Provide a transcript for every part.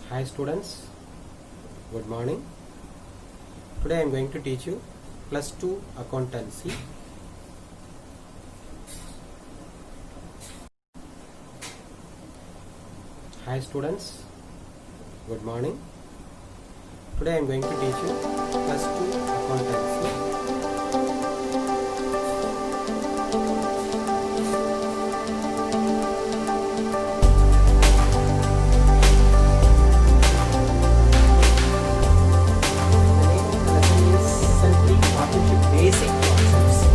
Hi students, good morning. Today I am going to teach you plus 2 accountancy. Hi students, good morning. Today I am going to teach you plus 2 accountancy. Basic concepts.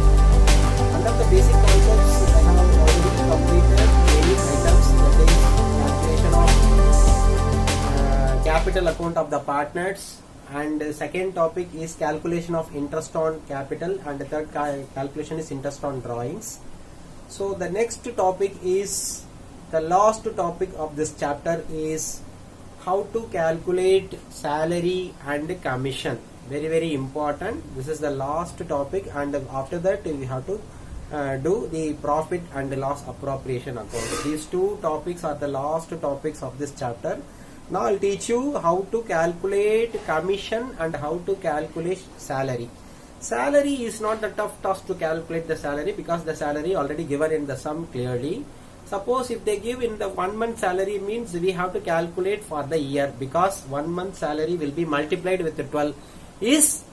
Under the basic concepts, I have already completed various items, that is calculation of capital account of the partners, and second topic is calculation of interest on capital, and the third calculation is interest on drawings. So the next topic is the last topic of this chapter is how to calculate salary and commission. Very important. This is the last topic, and after that we have to do the profit and loss appropriation account. These two topics are the last topics of this chapter. Now I'll teach you how to calculate commission and how to calculate salary. Salary is not a tough task to calculate the salary, because the salary already given in the sum clearly. Suppose if they give in the 1 month salary, means we have to calculate for the year, because 1 month salary will be multiplied with the 12 is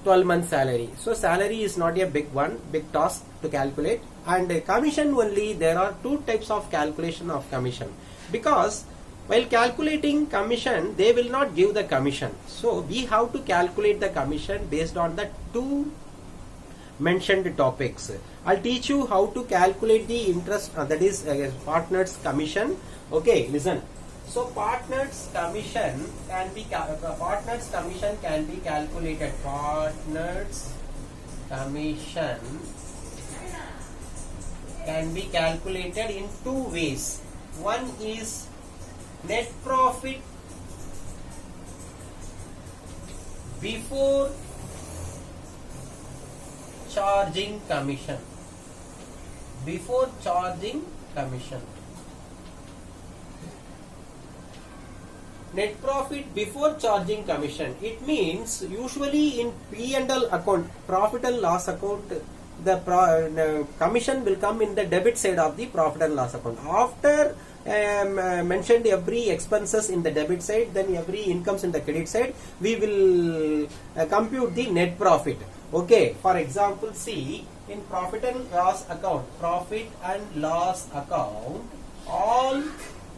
12 month salary. So salary is not a big task to calculate. And commission only, there are two types of calculation of commission, because while calculating commission they will not give the commission. So we have to calculate the commission based on the two mentioned topics. I'll teach you how to calculate the interest, that is partners commission. Okay, listen. So partners commission can be calculated. Partners commission can be calculated in two ways. One is net profit before charging commission. Before charging commission. Net profit before charging commission. It means usually in P&L account, profit and loss account, the commission will come in the debit side of the profit and loss account. After mentioned every expenses in the debit side, then every incomes in the credit side, we will compute the net profit. Okay, for example, see in profit and loss account, all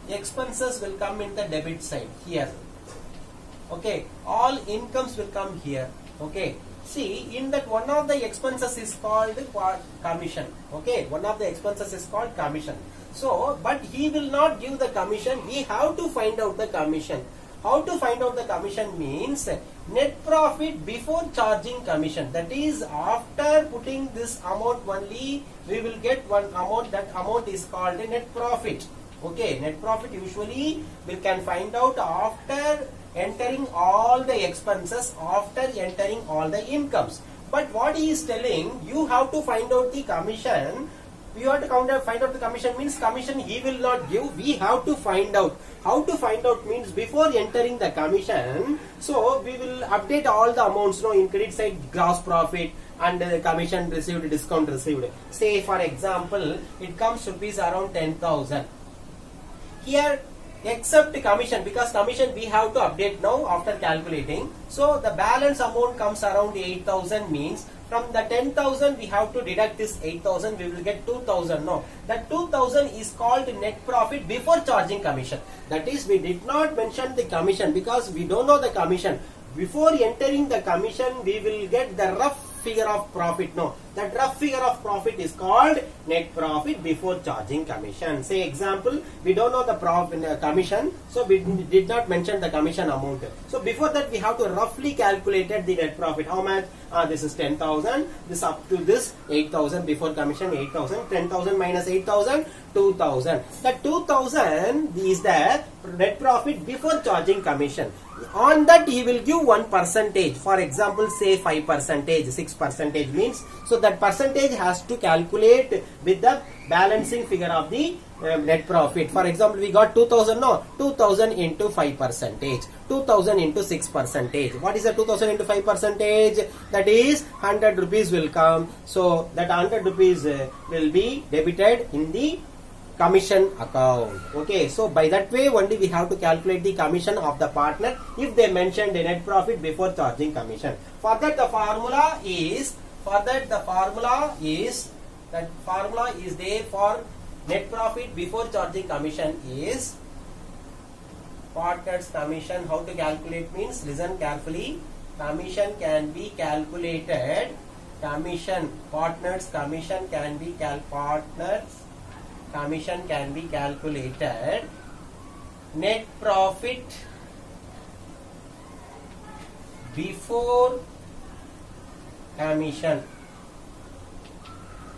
expenses will come in the debit side here. Okay, all incomes will come here. Okay, see in that one of the expenses is called commission. Okay, one of the expenses is called commission. So but he will not give the commission, we have to find out the commission. How to find out the commission means net profit before charging commission, that is after putting this amount only we will get one amount, that amount is called a net profit. Okay, net profit usually we can find out after entering all the expenses, after entering all the incomes. But what he is telling, you have to find out the commission. You have to find out the commission means commission he will not give, we have to find out. How to find out means before entering the commission, so we will update all the amounts, in credit side gross profit and commission received, discount received. Say for example, it comes rupees around 10,000. Here except commission, because commission we have to update now after calculating. So the balance amount comes around 8,000, means from the 10,000 we have to deduct this 8,000, we will get 2,000. No, that 2,000 is called net profit before charging commission. That is, we did not mention the commission because we don't know the commission. Before entering the commission we will get the rough figure of profit. No, that rough figure of profit is called net profit before charging commission. Say example, we don't know the commission, so we did not mention the commission amount. So before that we have to roughly calculate the net profit. How much? This is 10,000, this up to this 8,000 before commission, 8,000, 10,000 minus 8,000, 2,000. That 2,000 is the net profit before charging commission. On that he will give 1%. For example, say 5%, 6% means, so that percentage has to calculate with the balancing figure of the net profit. For example, we got 2000, no, 2000 into 5%, 2000 into 6%. What is the 2000 into 5%? That is 100 rupees will come. So that 100 rupees will be debited in the commission account. Okay, so by that way only we have to calculate the commission of the partner if they mentioned the net profit before charging commission. For that the formula is there for net profit before charging commission is partner's commission. How to calculate means, listen carefully. Commission can be calculated. Partner's commission can be calculated. Net profit before commission.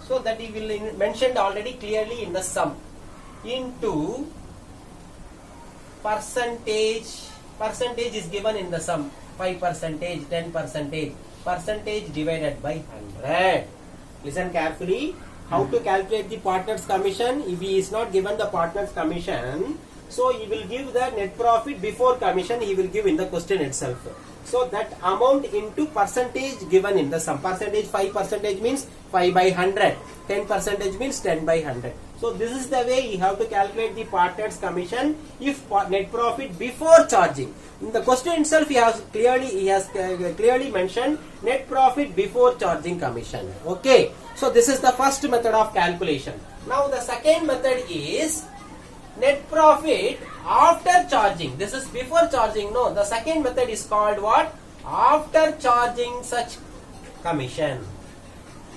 So that we will mentioned already clearly in the sum, into percentage. Percentage is given in the sum, 5%, 10%, percentage divided by 100. Listen carefully. How to calculate the partner's commission? If he is not given the partner's commission, so he will give the net profit before commission, he will give in the question itself. So that amount into percentage given in the sum. Percentage 5% means 5 by 100. 10% means 10 by 100. So this is the way you have to calculate the partner's commission if net profit before charging. In the question itself he has clearly mentioned net profit before charging commission. Okay. So this is the first method of calculation. Now the second method is net profit after charging. This is before charging. No, the second method is called what? After charging such commission.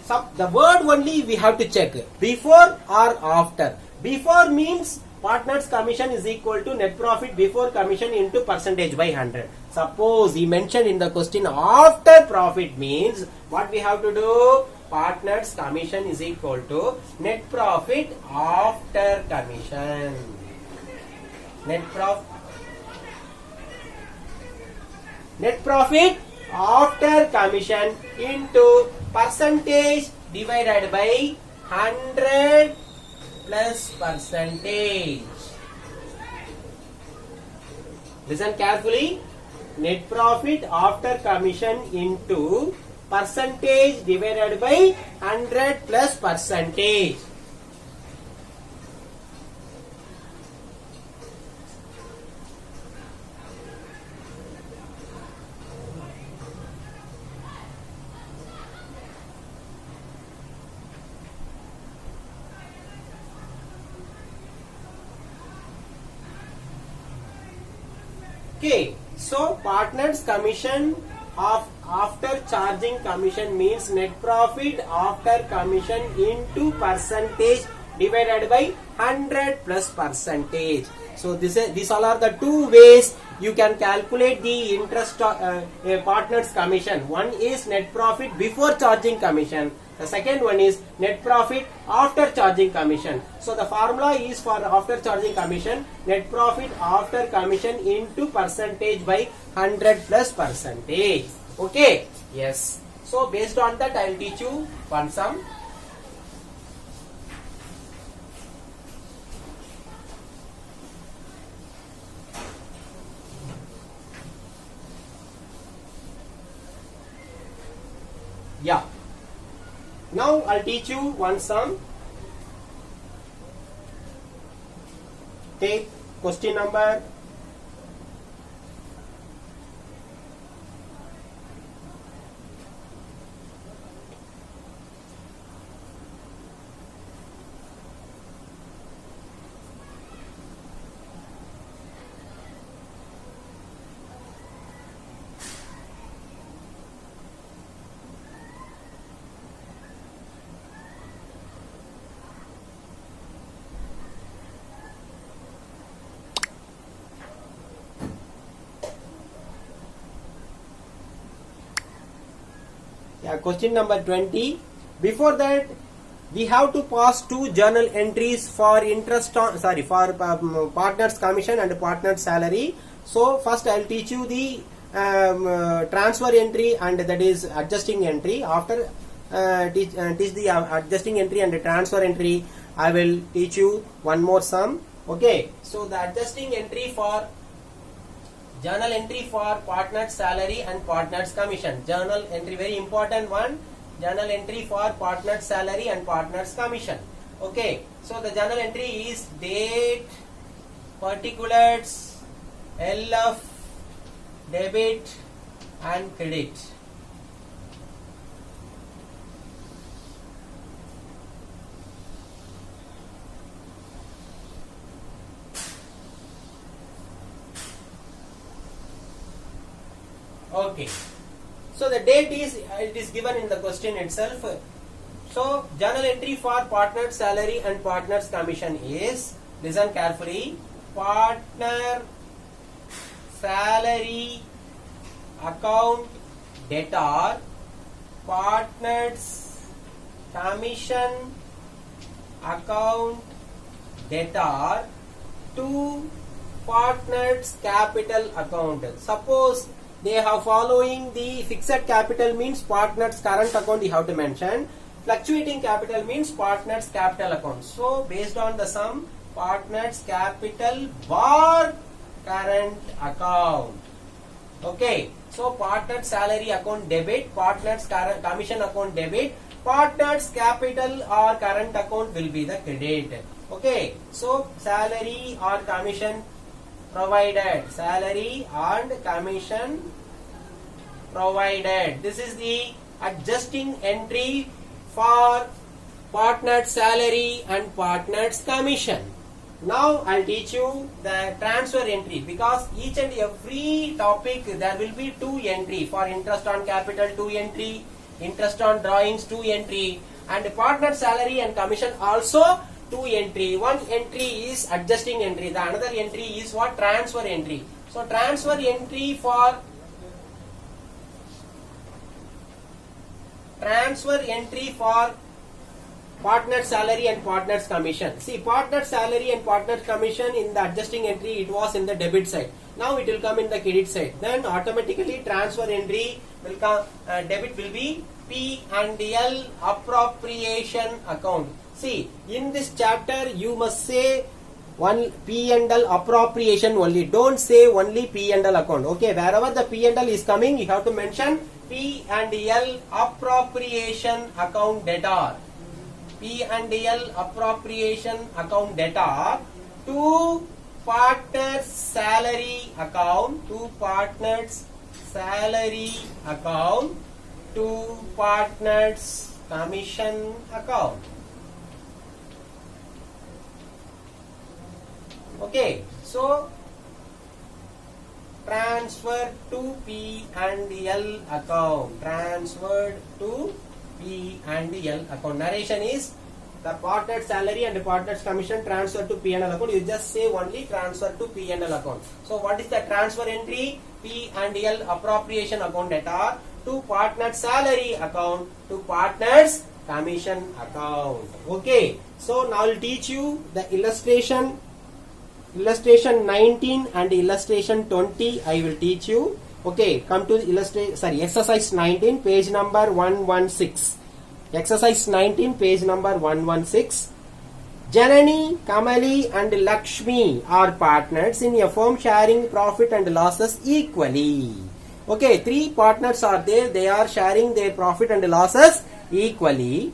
So the word only we have to check, before or after. Before means partner's commission is equal to net profit before commission into percentage by 100. Suppose he mentioned in the question after profit means what we have to do? Partner's commission is equal to net profit after commission. Net profit after commission into percentage divided by 100 plus percentage. Listen carefully. Net profit after commission into percentage divided by 100 plus percentage. Okay, so partner's commission of after charging commission means net profit after commission into percentage divided by 100 plus percentage. So these all are the two ways you can calculate the interest partner's commission. One is net profit before charging commission. The second one is net profit after charging commission. So the formula is for after charging commission, net profit after commission into percentage by 100 plus percentage. Okay? Yes. So based on that I will teach you one sum. Yeah. Now I'll teach you one sum. Take question number 20. Before that, we have to pass two journal entries for interest on partner's commission and partner's salary. So first I will teach you the transfer entry and that is adjusting entry. After teach the adjusting entry and the transfer entry. I will teach you one more sum. Okay, so the adjusting entry for journal entry for partner's salary and partner's commission. Journal entry, very important one. Journal entry for partner's salary and partner's commission. Okay, so the journal entry is date, particulars, LF, debit and credit. Okay, so the date is, it is given in the question itself. So journal entry for partner's salary and partner's commission is, listen carefully, partner salary account debtor, partner's commission account debtor to partner's capital account. Suppose they have following the fixed capital means partner's current account you have to mention. Fluctuating capital means partner's capital account. So based on the sum, partner's capital bar current account. Okay, so partner's salary account debit, partner's commission account debit, partner's capital or current account will be the credit. Okay, so salary or commission provided, salary and commission provided. This is the adjusting entry for partner's salary and partner's commission. Now I'll teach you the transfer entry, because each and every topic there will be 2 entry. For interest on capital 2 entry, interest on drawings 2 entry, and partner salary and commission also 2 entry. One entry is adjusting entry, the another entry is what? Transfer entry. So transfer entry for partner salary and partner's commission. See, partner salary and partner's commission in the adjusting entry, it was in the debit side. Now it will come in the credit side. Then automatically transfer entry will come, debit will be P and L appropriation account. See, in this chapter you must say one P and L appropriation only. Don't say only P and L account. Okay, wherever the P and L is coming, you have to mention P and L appropriation account debtor. P and L appropriation account debtor to partner's salary account, to partner's salary account, to partner's commission account. Okay, so transfer to P and L account, transferred to P and L account. Narration is the partner's salary and the partner's commission transfer to P and L account. You just say only transfer to P and L account. So what is the transfer entry? P and L appropriation account debtor to partner's salary account to partner's commission account. Okay, so now I'll teach you the illustration 19 and illustration 20. I will teach you. Okay, come to exercise 19, page number 116. Exercise 19, page number 116. Janani, Kamali and Lakshmi are partners in a firm sharing profit and losses equally. Okay, 3 partners are there. They are sharing their profit and losses equally.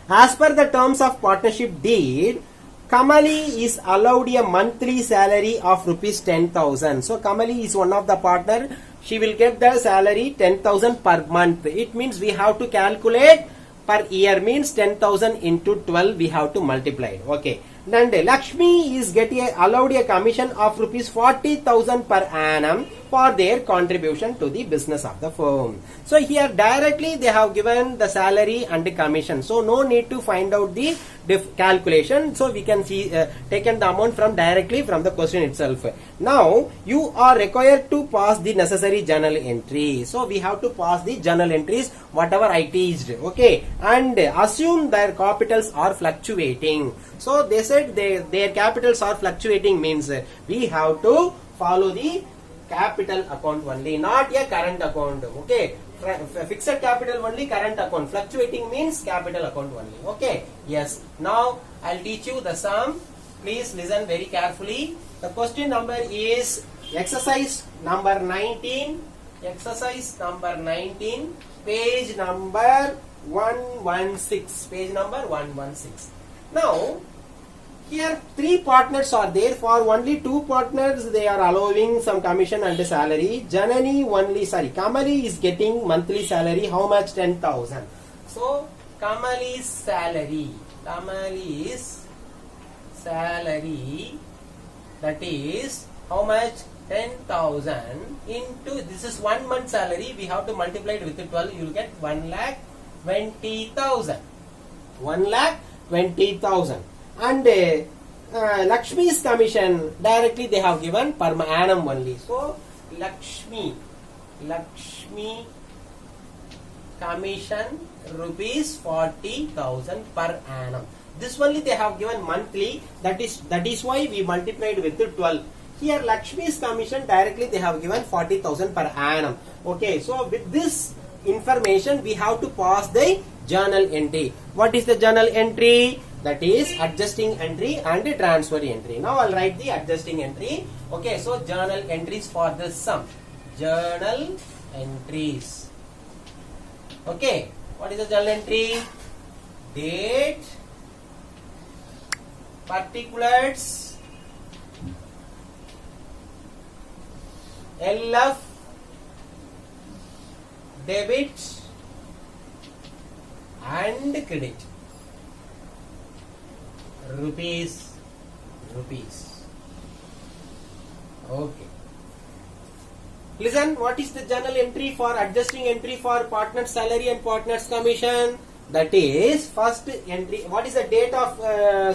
As per the terms of partnership deed, Kamali is allowed a monthly salary of rupees 10,000. So Kamali is one of the partner. She will get the salary 10,000 per month. It means we have to calculate per year, means 10,000 into 12 we have to multiply. Okay. Then Lakshmi is allowed a commission of rupees 40,000 per annum for their contribution to the business of the firm. So here directly they have given the salary and the commission. So no need to find out the calculation. So we can see taken the amount from directly from the question itself. Now you are required to pass the necessary journal entry. So we have to pass the journal entries whatever I teached. Okay, and assume their capitals are fluctuating. So they said their capitals are fluctuating means we have to follow the capital account only, not a current account. Okay, Fixed capital only current account. Fluctuating means capital account only. Okay. Yes. Now I'll teach you the sum. Please listen very carefully. The question number is exercise number 19. Exercise number 19. Page number 116. Page number 116. Now here three partners are there. For only two partners they are allowing some commission and salary. Kamali is getting monthly salary. How much? 10,000. So Kamali's salary. That is how much? 10,000 into, this is 1 month salary. We have to multiply it with 12. You will get 1,20,000. 1,20,000. And Lakshmi's commission directly they have given per annum only. So Lakshmi commission rupees 40,000 per annum. This only they have given monthly. That is why we multiplied with 12. Here Lakshmi's commission directly they have given 40,000 per annum. Okay, so with this information we have to pass the journal entry. What is the journal entry? That is adjusting entry and transfer entry. Now I'll write the adjusting entry. Okay, so journal entries for this sum. Journal entries. Okay, what is the journal entry? Date, particulars, LF, debit and credit. Rupees. Okay. Listen, what is the journal entry for adjusting entry for partner's salary and partner's commission? That is first entry. What is the date of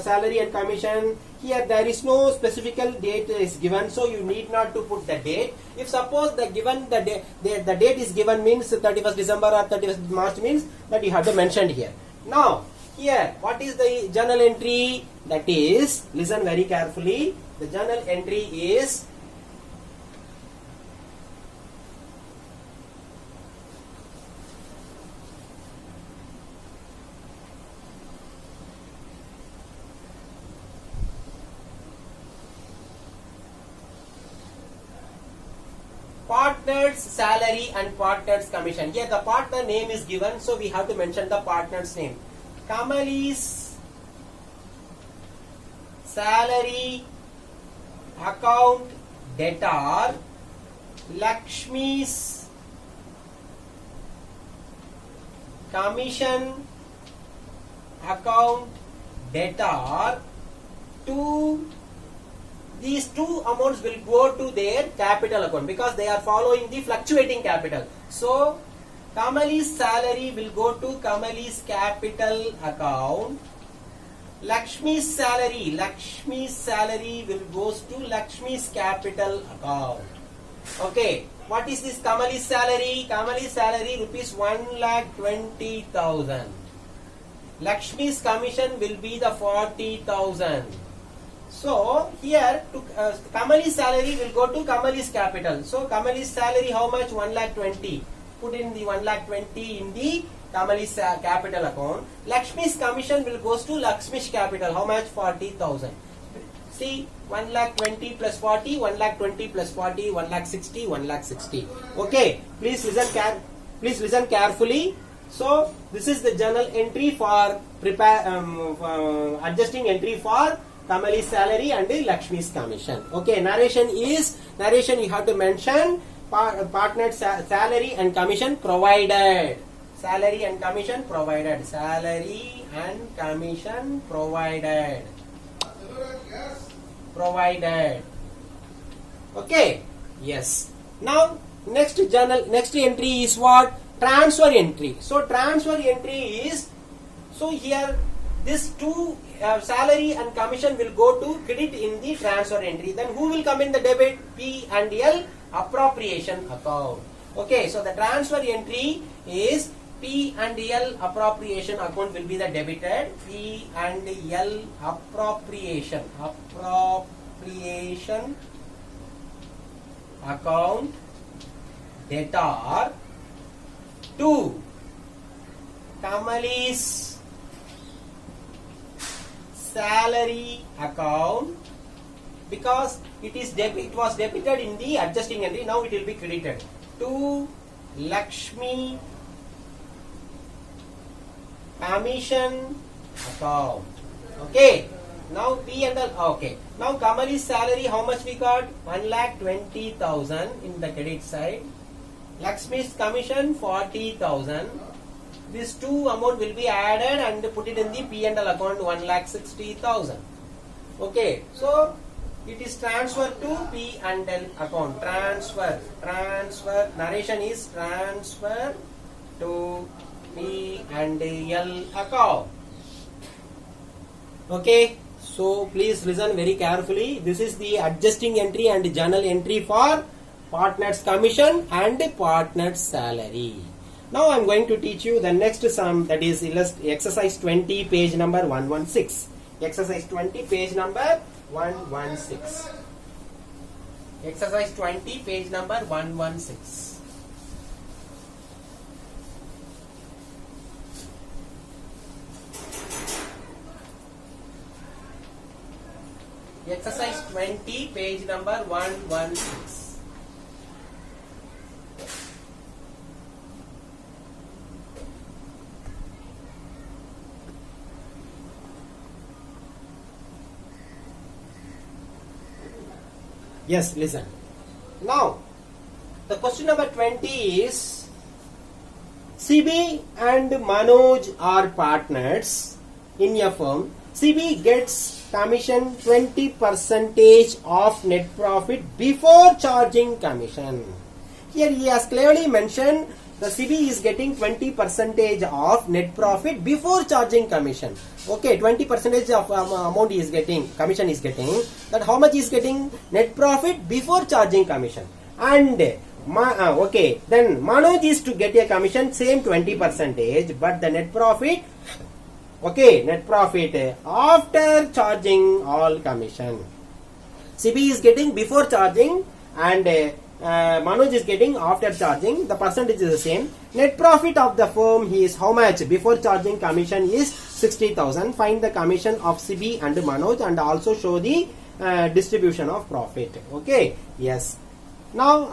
salary and commission? Here there is no specific date is given, so you need not to put the date. If suppose the date is given means 31st December or 31st March means that you have to mention here. Now here what is the journal entry? That is, listen very carefully. The journal entry is partner's salary and partner's commission. Here the partner name is given, so we have to mention the partner's name. Kamali's salary account debtor, Lakshmi's commission account debtor. These two amounts will go to their capital account because they are following the fluctuating capital. So Kamali's salary will go to Kamali's capital account. Lakshmi's salary will goes to Lakshmi's capital account. Okay, what is this Kamali's salary? Kamali's salary rupees 1,20,000. Lakshmi's commission will be the 40,000. So here to Kamali's salary will go to Kamali's capital. So Kamali's salary how much? 1,20,000. Put in the 1,20,000 in the Kamali's capital account. Lakshmi's commission will goes to Lakshmi's capital. How much? 40,000. See, 1,20,000 plus 40, 1,20,000 plus 40, 1,60,000, 1,60,000. Okay, please listen carefully. So this is the journal entry for adjusting entry for Kamali's salary and Lakshmi's commission. Okay, narration you have to mention partner's salary and commission provided. Salary and commission provided. Salary and commission provided. Provided. Okay. Yes. Now next entry is what? Transfer entry. So transfer entry is, so here this two salary and commission will go to credit in the transfer entry. Then who will come in the debit? P and L, appropriation account. Okay, so the transfer entry is P and L, appropriation account will be the debited. P and L, appropriation account debtor. to Kamali's salary account, because it was debited in the adjusting entry. Now it will be credited to Lakshmi commission account. Okay. Now P and L. Okay. Now Kamali's salary, how much we got? 1,20,000 in the credit side. Lakshmi's commission 40,000. These two amount will be added and put it in the P and L account, 1,60,000. Okay. So it is transferred to P and L account. Transfer. Narration is transfer to P and L account. Okay. So please listen very carefully. This is the adjusting entry and journal entry for partner's commission and partner's salary. Now I am going to teach you the next sum, that is exercise 20, page number 116. Exercise 20, page number 116. Exercise 20, page number 116. Exercise 20, page number 116. Yes, listen. Now, the question number 20 is, CB and Manoj are partners in a firm. CB gets commission 20% of net profit before charging commission. Here he has clearly mentioned the CB is getting 20% of net profit before charging commission. Okay, 20% of amount he is getting, commission is getting. That how much he is getting? Net profit before charging commission. And okay, then Manoj is to get a commission same 20%, but the net profit, okay, net profit after charging all commission. CB is getting before charging and Manoj is getting after charging. The percentage is the same. Net profit of the firm is how much? Before charging commission is 60,000. Find the commission of CB and Manoj and also show the distribution of profit. Okay. Yes. Now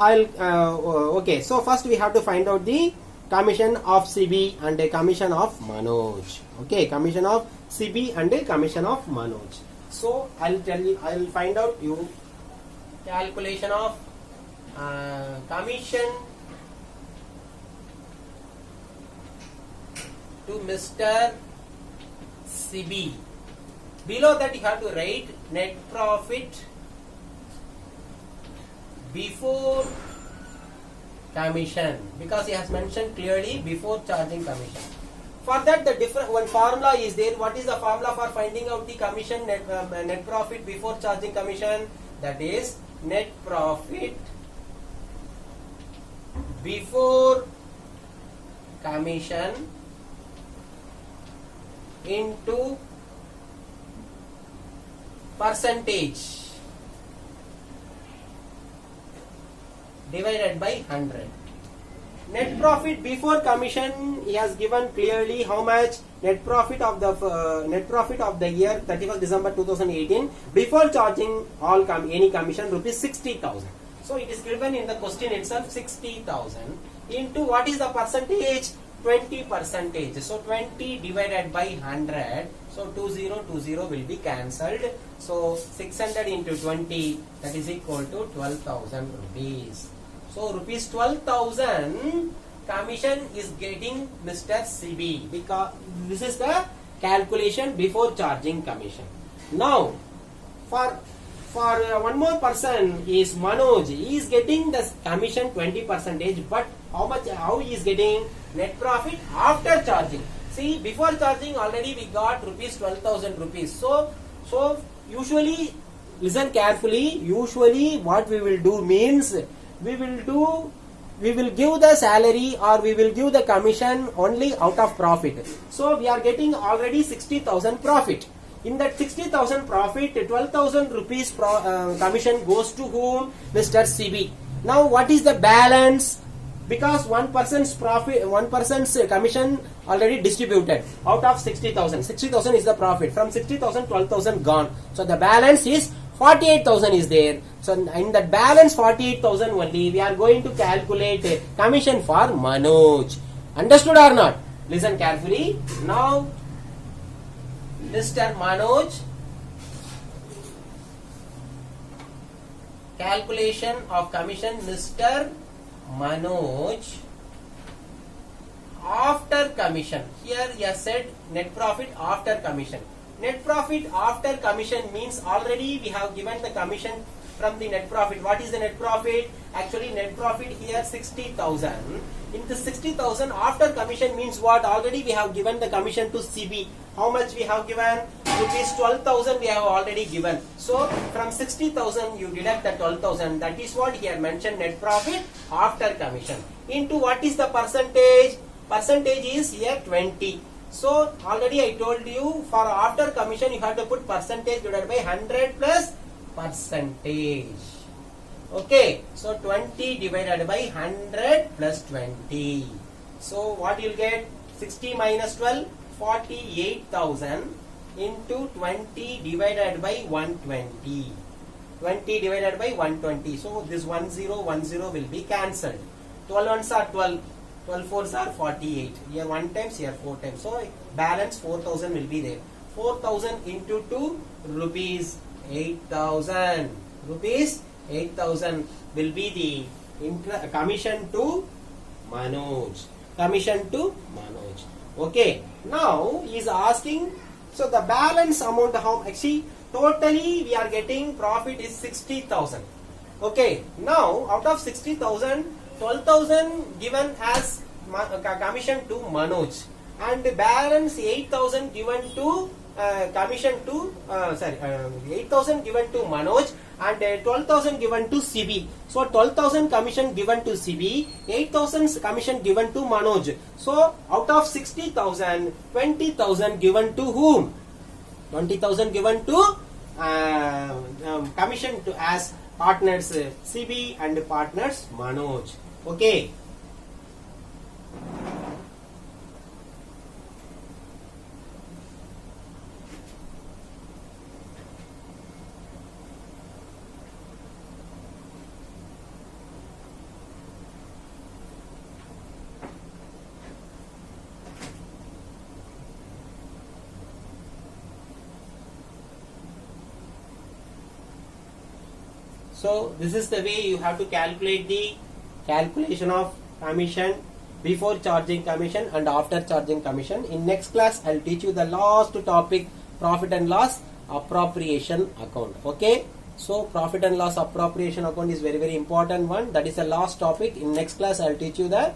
okay. So first we have to find out the commission of CB and a commission of Manoj. Okay. Commission of CB and a commission of Manoj. So I'll tell you. I'll find out you calculation of commission to Mr. CB. Below that you have to write net profit before commission, because he has mentioned clearly before charging commission. For that, the different one formula is there. What is the formula for finding out the commission net profit before charging commission? That is net profit before commission into percentage divided by 100. Net profit before commission, he has given clearly how much net profit of the year 31st December 2018 before charging all any commission, rupees 60,000. So it is given in the question itself, 60,000 into what is the percentage? 20%. So 20 divided by 100. So 20 will be cancelled. So 600 into 20, that is equal to 12,000 rupees. So rupees 12,000 commission is getting Mr. CB, because this is the calculation before charging commission. Now for one more person is Manoj. He is getting the commission 20%, but how he is getting net profit after charging? See, before charging already we got rupees 12,000 rupees. So usually, listen carefully. Usually what we will do means we will give the salary or we will give the commission only out of profit. So we are getting already 60,000 profit. In that 60,000 profit, 12,000 rupees commission goes to whom? Mr. CB. Now what is the balance? Because one person's profit, one person's commission already distributed out of 60,000. 60,000 is the profit. From 60,000, 12,000 gone. So the balance is 48,000 is there. So in that balance 48,000 only, we are going to calculate commission for Manoj. Understood or not? Listen carefully. Now, Mr. Manoj, calculation of commission Mr. Manoj after commission. Here you said net profit after commission. Net profit after commission means already we have given the commission from the net profit. What is the net profit? Actually net profit here 60,000. In the 60,000 after commission means what? Already we have given the commission to CB. How much we have given? Rupees 12,000 we have already given. So from 60,000 you deduct the 12,000. That is what here mentioned net profit after commission. Into what is the percentage? Percentage is here 20. So already I told you for after commission you have to put percentage divided by 100 plus percentage. Okay, so 20 divided by 100 plus 20. So what you'll get? 60 minus 12, 48,000 into 20 divided by 120. 20 divided by 120. So this 1010 will be cancelled. 12 ones are 12. 12 fours are 48. Here 1 times, here 4 times. So balance 4,000 will be there. 4,000 into 2, rupees 8,000. Rupees 8,000 will be the commission to Manoj. Commission to Manoj. Okay. Now he is asking, so the balance amount, how actually totally we are getting profit is 60,000. Okay. Now out of 60,000, 12,000 given as commission to Manoj, and the balance 8,000 given to commission to 8,000 given to Manoj, and 12,000 given to CB. So 12,000 commission given to CB, 8,000 commission given to Manoj. So out of 60,000, 20,000 given to whom? 20,000 given to commission to as partners CB and partners Manoj. Okay. So this is the way you have to calculate the calculation of commission before charging commission and after charging commission. In next class, I will teach you the last topic, profit and loss appropriation account. Okay. So profit and loss appropriation account is very important one. That is the last topic. In next class, I will teach you the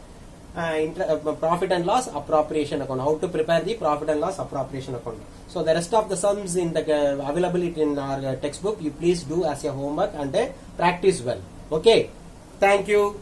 profit and loss appropriation account, how to prepare the profit and loss appropriation account. So the rest of the sums in the available in our textbook, you please do as your homework and practice well. Okay. Thank you.